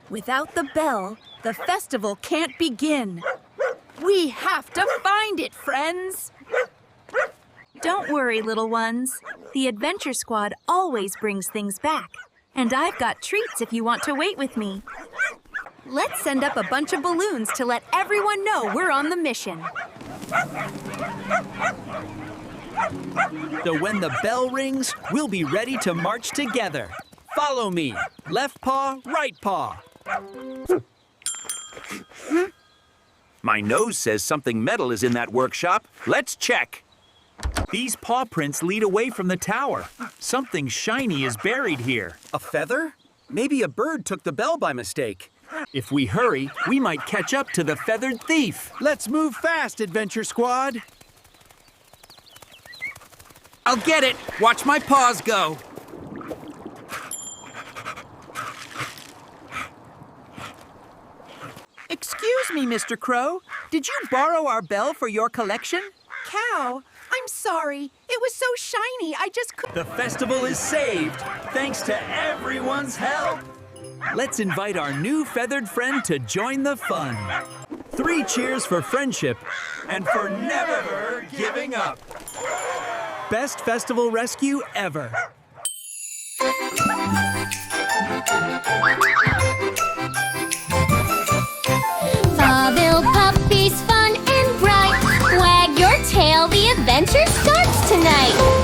Without the bell, the festival can't begin. We have to find it, friends! Don't worry, little ones. The Adventure Squad always brings things back. And I've got treats if you want to wait with me. Let's send up a bunch of balloons to let everyone know we're on the mission. So when the bell rings, we'll be ready to march together. Follow me. Left paw, right paw. My nose says something metal is in that workshop. Let's check. These paw prints lead away from the tower. Something shiny is buried here. A feather? Maybe a bird took the bell by mistake. If we hurry, we might catch up to the feathered thief. Let's move fast, Adventure Squad. I'll get it. Watch my paws go. Excuse me, Mr. Crow. Did you borrow our bell for your collection? Cow, I'm sorry. It was so shiny, I just couldn't. The festival is saved, thanks to everyone's help. Let's invite our new feathered friend to join the fun. 3 cheers for friendship and for never giving up. Best festival rescue ever. Pawville Puppies, fun and bright. Wag your tail, the adventure starts tonight.